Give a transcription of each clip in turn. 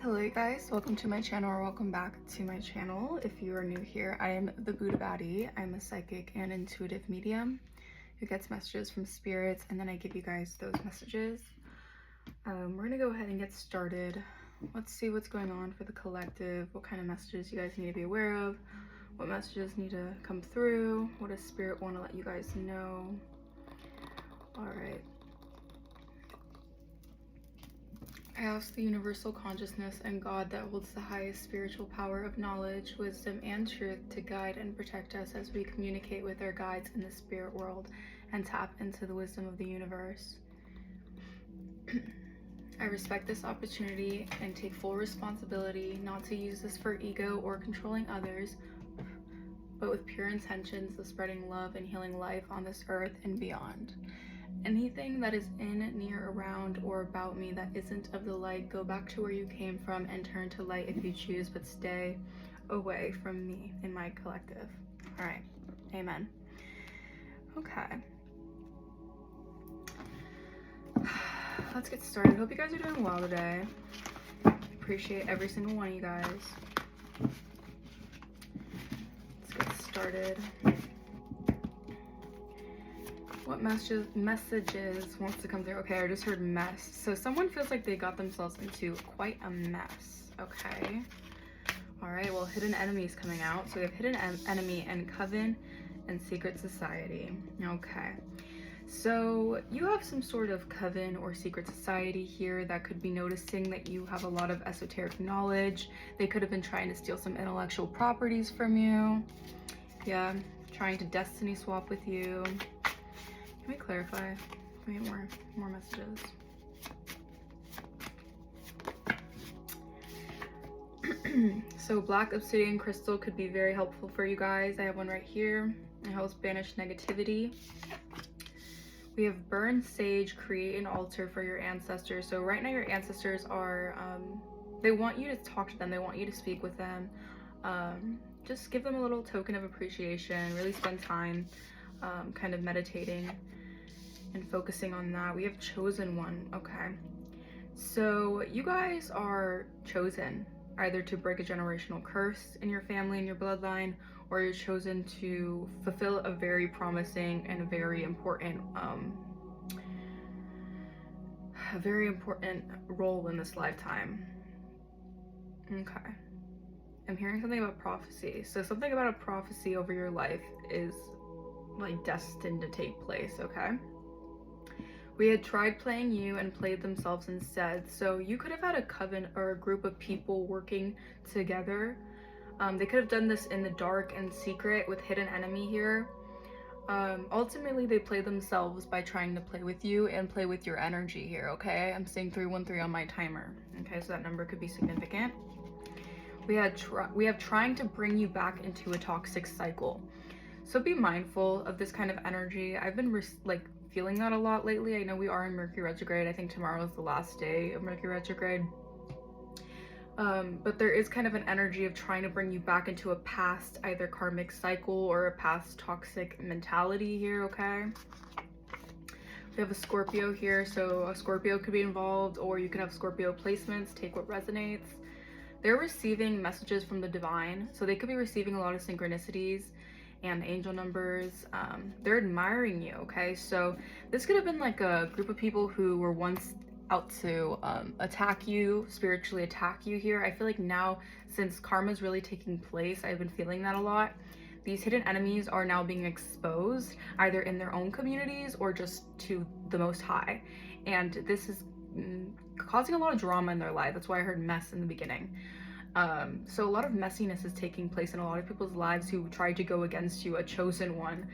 Hello you guys, welcome to my channel or welcome back to my channel. If you are new here, I am the Buddha Baddie. I'm a psychic and intuitive medium who gets messages from spirits and then I give you guys those messages. We're gonna go ahead and get started. Let's see what's going on for the collective, what kind of messages you guys need to be aware of, what messages need to come through, what does spirit want to let you guys know. Alright. I ask the universal consciousness and God that holds the highest spiritual power of knowledge, wisdom, and truth to guide and protect us as we communicate with our guides in the spirit world and tap into the wisdom of the universe. I respect this opportunity and take full responsibility not to use this for ego or controlling others, but with pure intentions of spreading love and healing life on this earth and beyond. Anything that is in, near, around, or about me that isn't of the light, go back to where you came from and turn to light if you choose, but stay away from me in my collective. All right, amen. Okay. Let's get started. Hope you guys are doing well today. Appreciate every single one of you guys. Let's get started. What messages wants to come through? Okay, I just heard mess. So someone feels like they got themselves into quite a mess. Okay. All right, well, hidden enemies coming out. So we have hidden enemy and coven and secret society. Okay. So you have some sort of coven or secret society here that could be noticing that you have a lot of esoteric knowledge. They could have been trying to steal some intellectual properties from you. Yeah, trying to destiny swap with you. Let me clarify. Let me get more messages. So black obsidian crystal could be very helpful for you guys. I have one right here. It helps banish negativity. We have burn sage, create an altar for your ancestors. So right now your ancestors are, they want you to talk to them. They want you to speak with them. Just give them a little token of appreciation. Really spend time kind of meditating and focusing on that. We have chosen one. Okay, so you guys are chosen either to break a generational curse in your family and your bloodline, or you're chosen to fulfill a very promising and a very important role in this lifetime. Okay, I'm hearing something about prophecy. So something about a prophecy over your life is like destined to take place. Okay, we had tried playing you and played themselves instead. So you could have had a coven or a group of people working together. They could have done this in the dark and secret with hidden enemy here. Ultimately, they played themselves by trying to play with you and play with your energy here, okay? I'm seeing 313 on my timer. Okay, so that number could be significant. We have trying to bring you back into a toxic cycle. So be mindful of this kind of energy. I've been feeling that a lot lately. I know we are in Mercury retrograde. I think tomorrow is the last day of Mercury retrograde. But there is kind of an energy of trying to bring you back into a past either karmic cycle or a past toxic mentality here, okay? We have a Scorpio here, so a Scorpio could be involved, or you could have Scorpio placements. Take what resonates. They're receiving messages from the divine, so they could be receiving a lot of synchronicities and angel numbers. They're admiring you, okay? So this could have been like a group of people who were once out to attack you, spiritually attack you here. I feel like now, since karma is really taking place, I've been feeling that a lot. These hidden enemies are now being exposed either in their own communities or just to the Most High, and this is causing a lot of drama in their life. That's why I heard mess in the beginning. So a lot of messiness is taking place in a lot of people's lives who tried to go against you, a chosen one.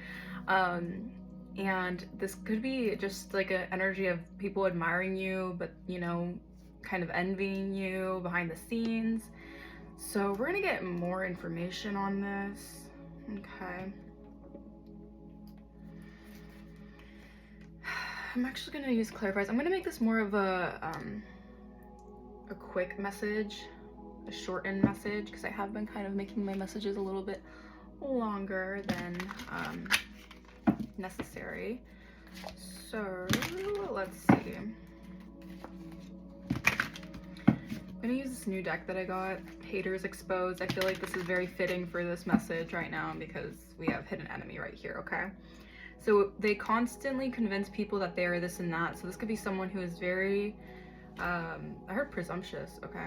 And this could be just like an energy of people admiring you, but you know, kind of envying you behind the scenes. So we're gonna get more information on this. Okay. I'm actually gonna use clarifiers. I'm gonna make this more of a quick message, a shortened message, because I have been kind of making my messages a little bit longer than necessary. So let's see. gonna use this new deck that I got, Haters Exposed. I feel like this is very fitting for this message right now because we have hidden enemy right here, okay? So they constantly convince people that they are this and that. So this could be someone who is very, I heard presumptuous, okay?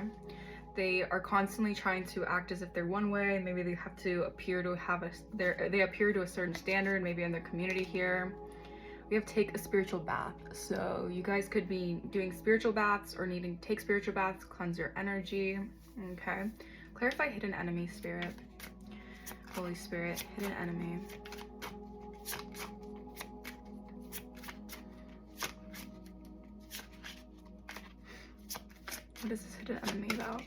They are constantly trying to act as if they're one way. Maybe they have to appear to have they appear to a certain standard, maybe in their community here. We have take a spiritual bath. So you guys could be doing spiritual baths or needing to take spiritual baths, cleanse your energy, okay? Clarify hidden enemy, Spirit. Holy Spirit, hidden enemy. What is this hidden enemy about?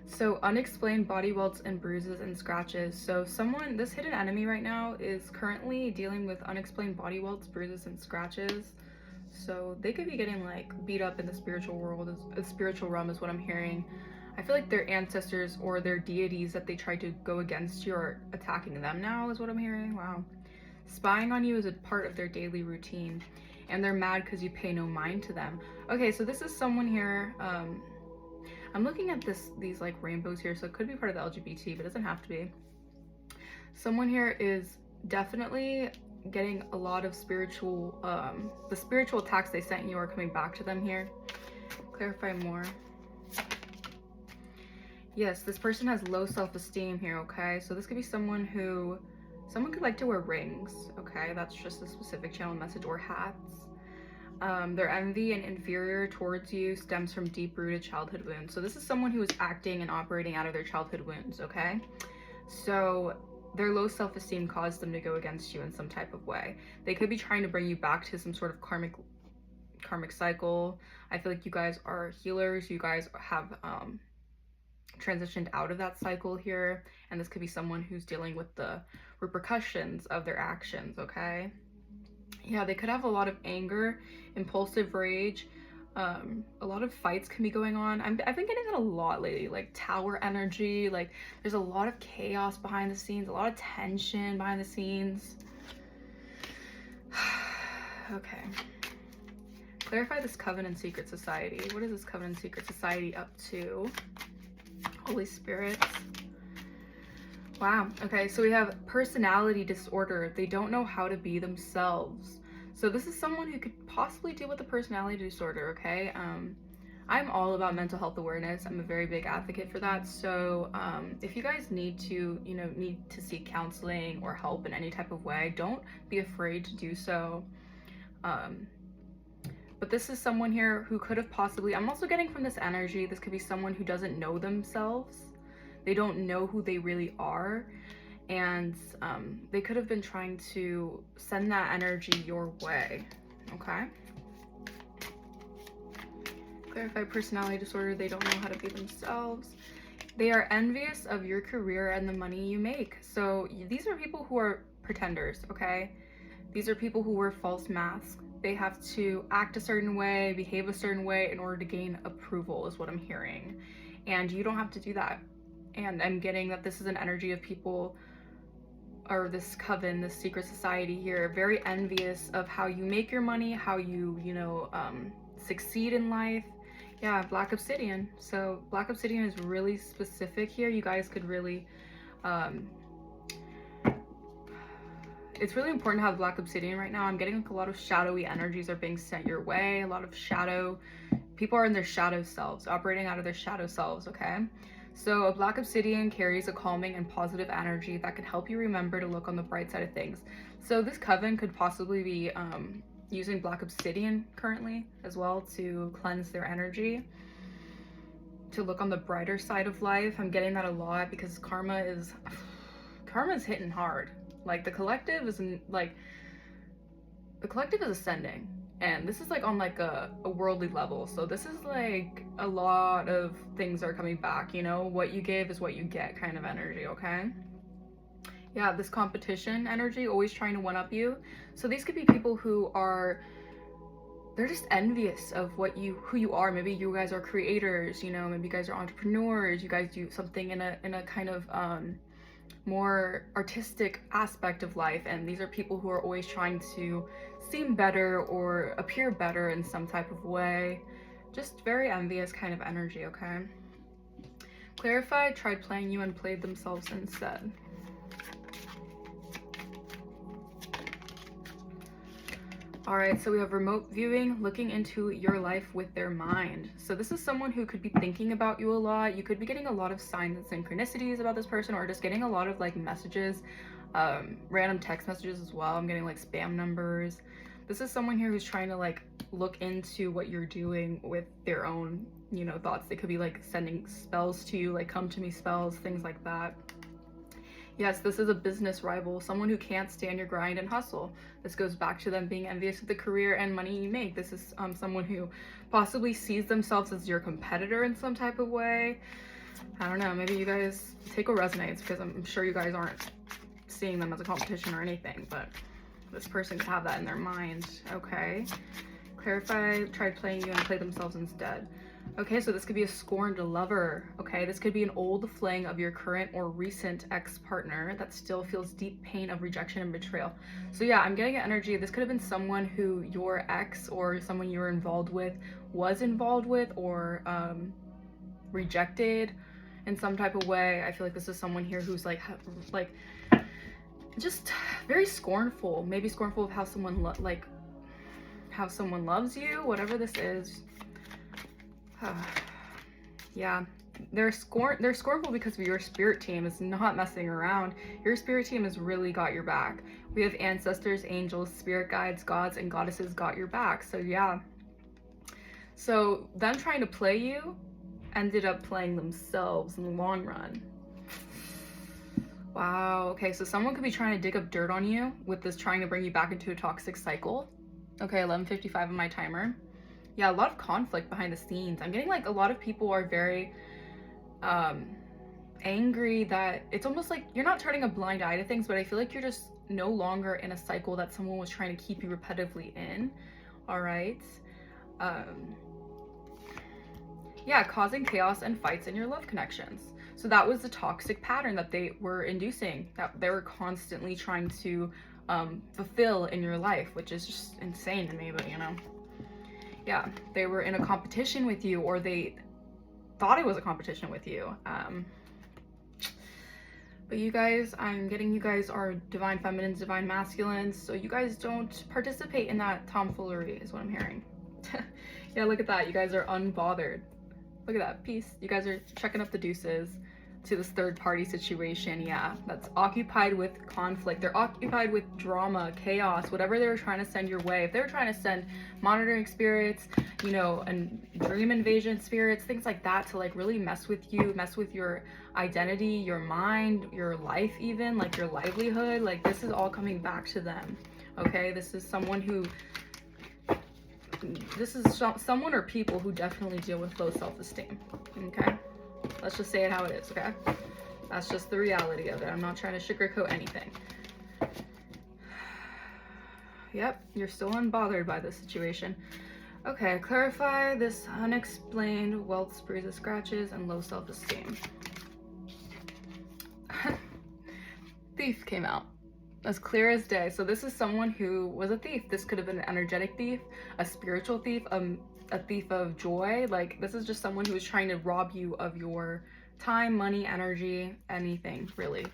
So unexplained body welts and bruises and scratches. So someone, this hidden enemy right now is currently dealing with unexplained body welts, bruises, and scratches. So they could be getting like beat up in the spiritual world, the spiritual realm is what I'm hearing. I feel like their ancestors or their deities that they tried to go against you are attacking them now is what I'm hearing. Wow. Spying on you is a part of their daily routine. And they're mad because you pay no mind to them. Okay, so this is someone here, I'm looking at these like rainbows here, so it could be part of the LGBT, but it doesn't have to be. Someone here is definitely getting a lot of spiritual, the spiritual attacks they sent you are coming back to them here. Clarify more. Yes, this person has low self-esteem here, okay? So this could be someone could like to wear rings, okay? That's just a specific channel message, or hats. Their envy and inferior towards you stems from deep-rooted childhood wounds. So this is someone who is acting and operating out of their childhood wounds, okay? So their low self-esteem caused them to go against you in some type of way. They could be trying to bring you back to some sort of karmic cycle. I feel like you guys are healers. You guys have transitioned out of that cycle here, and this could be someone who's dealing with the repercussions of their actions, okay? Yeah, they could have a lot of anger, impulsive rage, a lot of fights can be going on. I've been getting that a lot lately, like tower energy, like there's a lot of chaos behind the scenes, a lot of tension behind the scenes. Okay. Clarify this Covenant Secret Society. What is this Covenant Secret Society up to? Holy Spirit. Wow. Okay, so we have personality disorder. They don't know how to be themselves. So this is someone who could possibly deal with a personality disorder, okay? I'm all about mental health awareness. I'm a very big advocate for that. So if you guys need to seek counseling or help in any type of way, don't be afraid to do so. But this is someone here who could have possibly, I'm also getting from this energy, this could be someone who doesn't know themselves. They don't know who they really are, and they could have been trying to send that energy your way, okay? Clarify personality disorder. They don't know how to be themselves. They are envious of your career and the money you make. So these are people who are pretenders, okay? These are people who wear false masks. They have to act a certain way, behave a certain way in order to gain approval is what I'm hearing. And you don't have to do that. And I'm getting that this is an energy of people, or this coven, this secret society here, very envious of how you make your money, how you, succeed in life. Yeah, Black Obsidian. So Black Obsidian is really specific here. You guys could really, it's really important to have Black Obsidian right now. I'm getting like a lot of shadowy energies are being sent your way. A lot of shadow, people are in their shadow selves, operating out of their shadow selves, okay? So a Black Obsidian carries a calming and positive energy that can help you remember to look on the bright side of things. So this coven could possibly be using Black Obsidian currently as well to cleanse their energy, to look on the brighter side of life. I'm getting that a lot because karma is hitting hard. Like the collective is ascending. And this is like on like a worldly level. So this is like a lot of things are coming back, what you give is what you get kind of energy, okay? Yeah, this competition energy, always trying to one up you. So these could be people who they're just envious of who you are. Maybe you guys are creators, maybe you guys are entrepreneurs, you guys do something in a kind of more artistic aspect of life, and these are people who are always trying to seem better or appear better in some type of way, just very envious kind of energy, okay? Clarify, tried playing you and played themselves instead. All right, so we have remote viewing, looking into your life with their mind. So this is someone who could be thinking about you a lot. You could be getting a lot of signs and synchronicities about this person, or just getting a lot of like messages, random text messages as well. I'm getting like spam numbers. This is someone here who's trying to like look into what you're doing with their own, you know, thoughts. They could be like sending spells to you, like come to me spells, things like that. Yes, this is a business rival, someone who can't stand your grind and hustle. This goes back to them being envious of the career and money you make. This is someone who possibly sees themselves as your competitor in some type of way. I don't know, maybe you guys take what resonates, because I'm sure you guys aren't seeing them as a competition or anything, but this person could have that in their mind. Okay. Clarify, tried playing you and played themselves instead. Okay, so this could be a scorned lover. Okay, this could be an old fling of your current or recent ex-partner that still feels deep pain of rejection and betrayal. So yeah, I'm getting an energy. This could have been someone who your ex or someone you were involved with was involved with, or rejected in some type of way. I feel like this is someone here who's like just very scornful, maybe scornful of how someone how someone loves you, whatever this is. Yeah, they're scornful because of your spirit team is not messing around. Your spirit team has really got your back. We have ancestors, angels, spirit guides, gods, and goddesses got your back. So yeah. So them trying to play you ended up playing themselves in the long run. Wow. Okay, so someone could be trying to dig up dirt on you with this, trying to bring you back into a toxic cycle. Okay, 11:55 on my timer. Yeah, a lot of conflict behind the scenes. I'm getting like a lot of people are very angry that it's almost like you're not turning a blind eye to things, but I feel like you're just no longer in a cycle that someone was trying to keep you repetitively in. All right. Yeah, causing chaos and fights in your love connections. So that was the toxic pattern that they were inducing, that they were constantly trying to fulfill in your life, which is just insane to me, but you know. Yeah, they were in a competition with you, or they thought it was a competition with you. But you guys, I'm getting you guys are divine feminines, divine masculines, so you guys don't participate in that tomfoolery is what I'm hearing. Yeah, look at that. You guys are unbothered. Look at that. Peace. You guys are checking up the deuces to this third party situation. Yeah, that's occupied with conflict. They're occupied with drama, chaos, whatever they were trying to send your way. If they were trying to send monitoring spirits, you know, and dream invasion spirits, things like that, to like really mess with you, mess with your identity, your mind, your life, even like your livelihood, like this is all coming back to them. Okay, this is someone who, this is someone or people who definitely deal with low self-esteem. Okay, let's just say it how it is. Okay, that's just the reality of it. I'm not trying to sugarcoat anything. Yep, you're still unbothered by this situation. Okay, clarify this unexplained wealth, bruises, scratches, and low self-esteem. Thief came out. As clear as day. So this is someone who was a thief. This could have been an energetic thief, a spiritual thief, a thief of joy. Like this is just someone who is trying to rob you of your time, money, energy, anything really.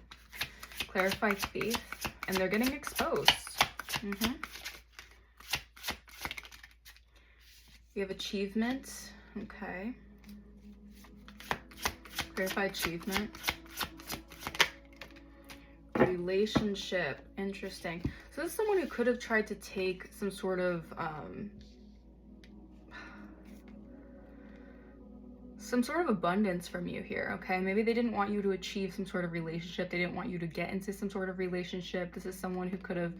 Clarify thief, and they're getting exposed. We have achievement. Okay. Clarify achievement. Relationship. Interesting. So this is someone who could have tried to take some sort of abundance from you here. Okay, maybe they didn't want you to achieve some sort of relationship. They didn't want you to get into some sort of relationship. This is someone who could have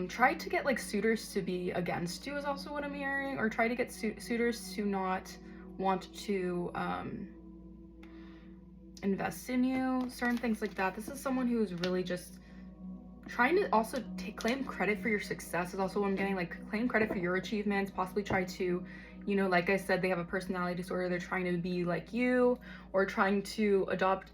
tried to get like suitors to be against you, is also what I'm hearing, or try to get suitors to not want to invest in you, certain things like that. This is someone who is really just trying to also claim credit for your success, is also what I'm getting, like claim credit for your achievements, possibly try to, you know, like I said, they have a personality disorder. They're trying to be like you, or trying to adopt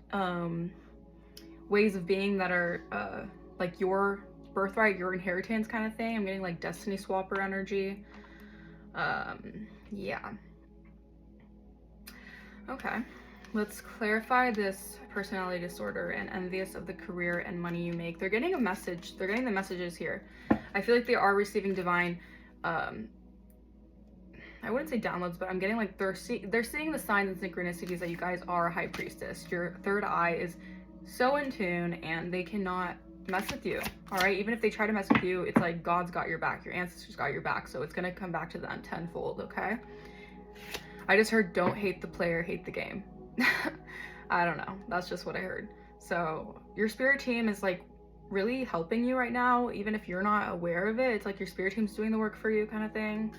ways of being that are like your birthright, your inheritance kind of thing. I'm getting like destiny swapper energy. Yeah. Okay, let's clarify this personality disorder and envious of the career and money you make. They're getting a message. They're getting the messages here. I feel like they are receiving divine, I wouldn't say downloads, but I'm getting like they're seeing the signs and synchronicities that you guys are a high priestess. Your third eye is so in tune and they cannot mess with you. All right, even if they try to mess with you, it's like God's got your back, your ancestors got your back, so it's gonna come back to them tenfold. Okay, I just heard don't hate the player, hate the game. I don't know, that's just what I heard. So your spirit team is like really helping you right now, even if you're not aware of it. It's like your spirit team's doing the work for you, kind of thing.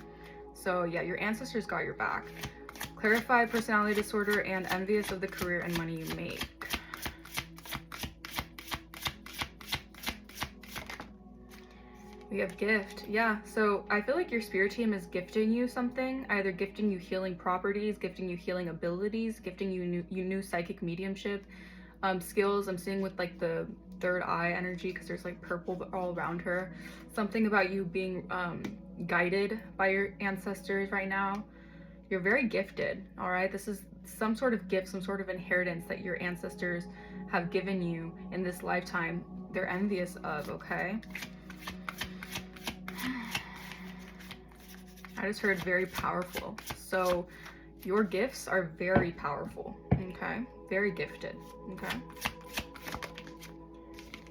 So yeah, your ancestors got your back. Clarify personality disorder and envious of the career and money you make. We have gift. Yeah, so I feel like your spirit team is gifting you something, either gifting you healing properties, gifting you healing abilities, gifting you new psychic mediumship skills. I'm seeing with like the third eye energy because there's like purple all around her. Something about you being guided by your ancestors right now. You're very gifted. All right, this is some sort of gift, some sort of inheritance that your ancestors have given you in this lifetime. They're envious of. Okay, I just heard very powerful. So your gifts are very powerful. Okay, very gifted. Okay,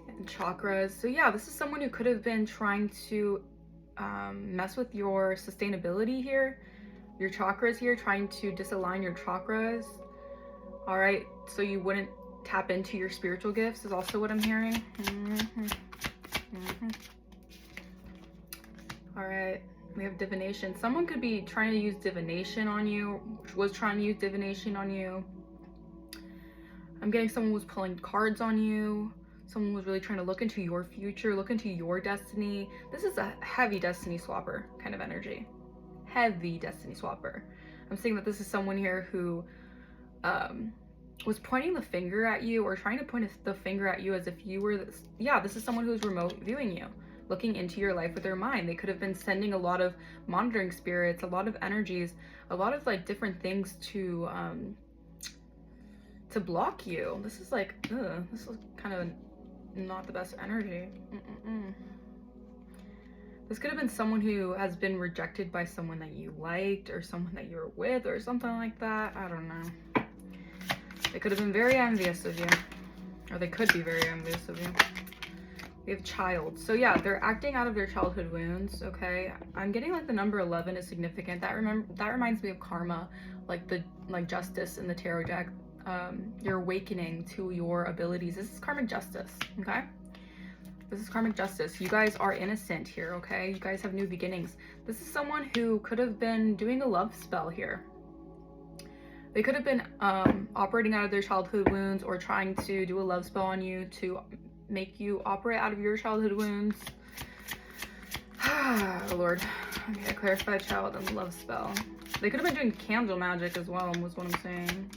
and chakras. So yeah, this is someone who could have been trying to mess with your sustainability here, your chakras here, trying to disalign your chakras. All right, so you wouldn't tap into your spiritual gifts is also what I'm hearing. All right, we have divination. Someone could be trying to use divination on you, was trying to use divination on you. I'm getting someone was pulling cards on you. Someone was really trying to look into your future, look into your destiny. This is a heavy destiny swapper kind of energy. Heavy destiny swapper. I'm seeing that this is someone here who was pointing the finger at you or trying to point the finger at you as if you were this. Yeah, this is someone who's remote viewing you, looking into your life with their mind. They could have been sending a lot of monitoring spirits, a lot of energies, a lot of like different things to block you. This is like, this is kind of not the best energy. This could have been someone who has been rejected by someone that you liked or someone that you're with or something like that. I don't know. They could have been very envious of you, or they could be very envious of you. We have child. So yeah, they're acting out of their childhood wounds. Okay, I'm getting like the number 11 is significant. That reminds me of karma, like justice in the tarot deck. You're awakening to your abilities. This is karmic justice. Okay, this is karmic justice. You guys are innocent here. Okay, you guys have new beginnings. This is someone who could have been doing a love spell here. They could have been operating out of their childhood wounds or trying to do a love spell on you to make you operate out of your childhood wounds. Oh Lord. Okay, clarify child and love spell. They could have been doing candle magic as well, was what I'm saying.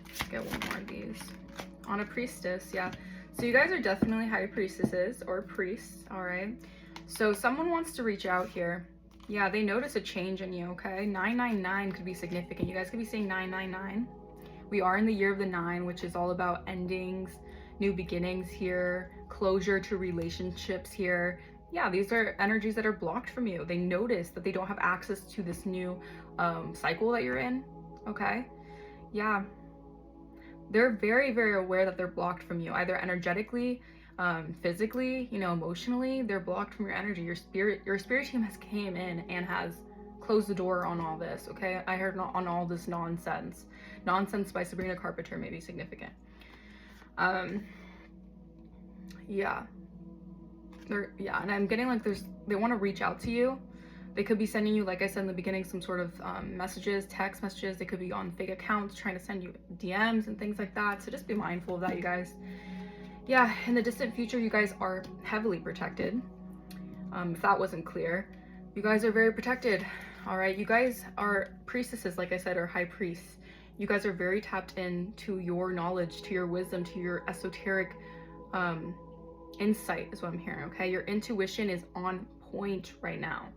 Let's get one more of these. On a priestess, yeah. So you guys are definitely high priestesses or priests, all right? So someone wants to reach out here. Yeah, they notice a change in you, okay? 999 could be significant. You guys could be saying 999. We are in the year of the 9, which is all about endings, new beginnings here, closure to relationships here. Yeah, these are energies that are blocked from you. They notice that they don't have access to this new cycle that you're in, okay? Yeah, they're very, very aware that they're blocked from you, either energetically, physically, you know, emotionally. They're blocked from your energy. Your spirit team has came in and has closed the door on all this, okay? I heard on all this nonsense. Nonsense by Sabrina Carpenter may be significant. Yeah. And I'm getting like they want to reach out to you. They could be sending you, like I said in the beginning, some sort of messages, text messages. They could be on fake accounts trying to send you DMs and things like that. So just be mindful of that, you guys. Yeah, in the distant future, you guys are heavily protected. If that wasn't clear, you guys are very protected. All right, you guys are priestesses, like I said, or high priests. You guys are very tapped into your knowledge, to your wisdom, to your esoteric insight is what I'm hearing, okay? Your intuition is on point right now.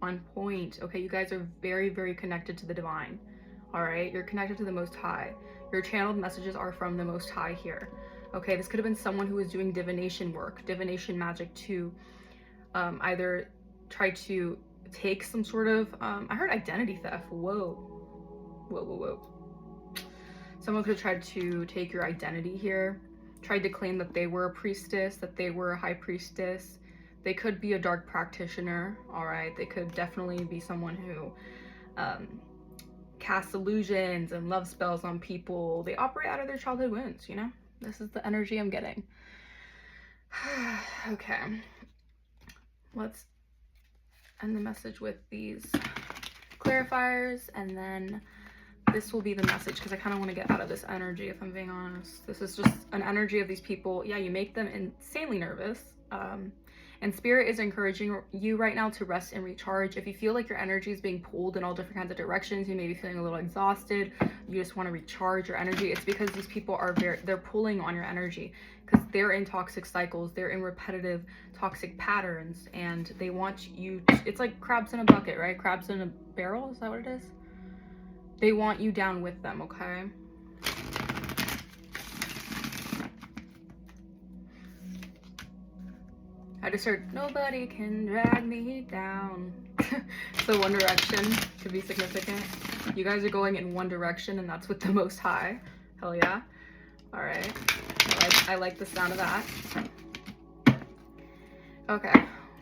On point. Okay, you guys are very, very connected to the divine. All right, you're connected to the Most High. Your channeled messages are from the Most High here. Okay, this could have been someone who was doing divination work, divination magic to either try to take some sort of, I heard identity theft. Whoa. Whoa, whoa, whoa. Someone could have tried to take your identity here, tried to claim that they were a priestess, that they were a high priestess. They could be a dark practitioner, all right? They could definitely be someone who casts illusions and love spells on people. They operate out of their childhood wounds, you know? This is the energy I'm getting. Okay. Let's end the message with these clarifiers, and then this will be the message, because I kind of want to get out of this energy, if I'm being honest. This is just an energy of these people. Yeah, you make them insanely nervous. And Spirit is encouraging you right now to rest and recharge. If you feel like your energy is being pulled in all different kinds of directions, you may be feeling a little exhausted, you just want to recharge your energy, it's because these people are they're pulling on your energy, because they're in toxic cycles, they're in repetitive toxic patterns, and they want you to, it's like crabs in a bucket, right? Crabs in a barrel, is that what it is? They want you down with them, okay? I just heard, nobody can drag me down. So One Direction could be significant. You guys are going in one direction, and that's with the Most High. Hell yeah. All right. I like the sound of that. Okay.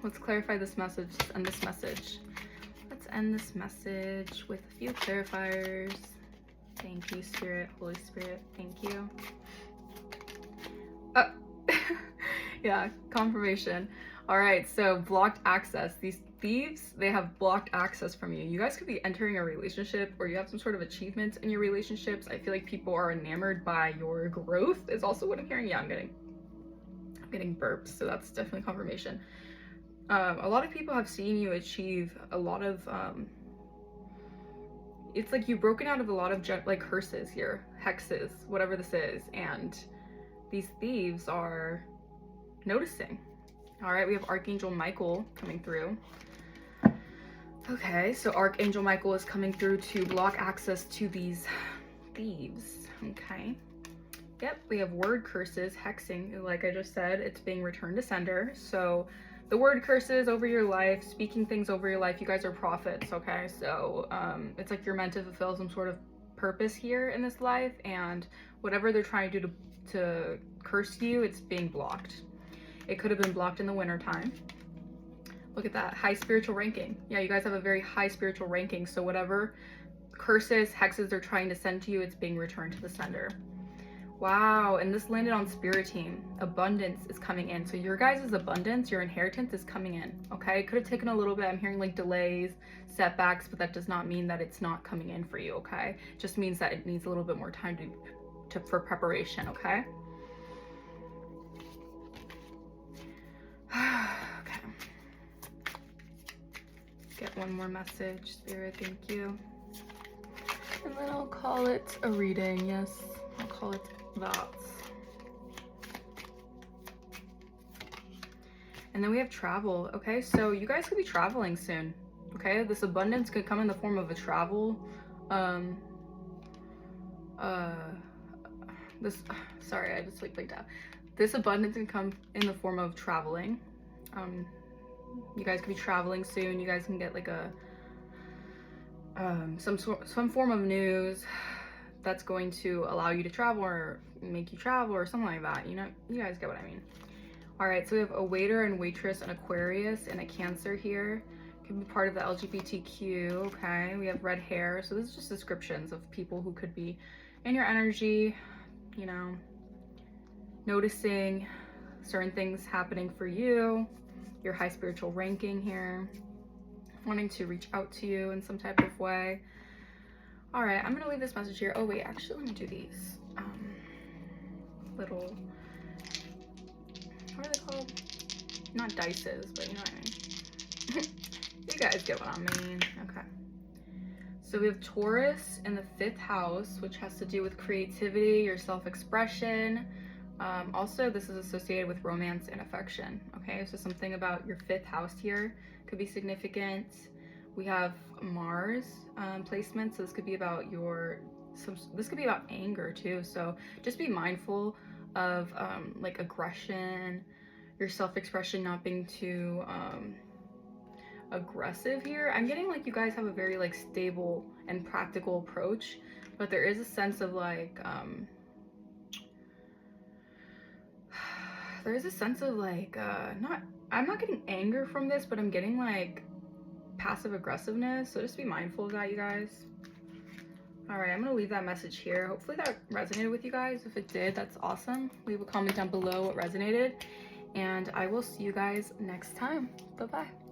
Let's clarify this message. Let's end this message. Let's end this message with a few clarifiers. Thank you, Spirit, Holy Spirit. Thank you. Yeah, confirmation. All right, so blocked access. These thieves, they have blocked access from you. You guys could be entering a relationship, or you have some sort of achievements in your relationships. I feel like people are enamored by your growth is also what I'm hearing. Yeah, I'm getting burps, so that's definitely confirmation. A lot of people have seen you achieve a lot of, it's like you've broken out of a lot of like curses here, hexes, whatever this is, and these thieves are noticing. All right, we have Archangel Michael coming through. Okay, so Archangel Michael is coming through to block access to these thieves. Okay. Yep, we have word curses, hexing, like I just said, it's being returned to sender. So the word curses over your life, speaking things over your life, you guys are prophets, okay? So it's like you're meant to fulfill some sort of purpose here in this life, and whatever they're trying to do to curse you, it's being blocked. It could have been blocked in the winter time. Look at that, high spiritual ranking. Yeah, you guys have a very high spiritual ranking, so whatever curses, hexes they're trying to send to you, it's being returned to the sender. Wow, and this landed on Spirit Team. Abundance is coming in. So your guys' abundance, your inheritance is coming in, okay? It could have taken a little bit. I'm hearing like delays, setbacks, but that does not mean that it's not coming in for you, okay? It just means that it needs a little bit more time for preparation, okay? Okay. Get one more message, Spirit, thank you. And then I'll call it a reading, yes. I'll call it that. And then we have travel. Okay, so you guys could be traveling soon. Okay, this abundance could come in the form of a travel. Sorry, I just like blinked out. This abundance can come in the form of traveling. You guys could be traveling soon. You guys can get like a some form of news that's going to allow you to travel or make you travel or something like that. You know, you guys get what I mean. All right, so we have a waiter and waitress, an Aquarius, and a Cancer here. Could be part of the LGBTQ, okay? We have red hair. So this is just descriptions of people who could be in your energy, you know, noticing certain things happening for you, your high spiritual ranking here, wanting to reach out to you in some type of way. All right, I'm gonna leave this message here. Oh wait, actually, let me do these little, what are they called? Not dices, but you know what I mean. You guys get what I mean. Okay. So we have Taurus in the 5th house, which has to do with creativity, your self-expression. Also, this is associated with romance and affection. Okay, so something about your 5th house here could be significant. We have Mars placement, so this could be about this could be about anger too. So just be mindful of like aggression, your self-expression not being too aggressive here. I'm getting like you guys have a very like stable and practical approach, but there is a sense of like there is a sense of like I'm not getting anger from this, but I'm getting like passive aggressiveness, so just be mindful of that, you guys. All right, I'm gonna leave that message here. Hopefully that resonated with you guys. If it did, that's awesome. Leave a comment down below what resonated, and I will see you guys next time. Bye bye.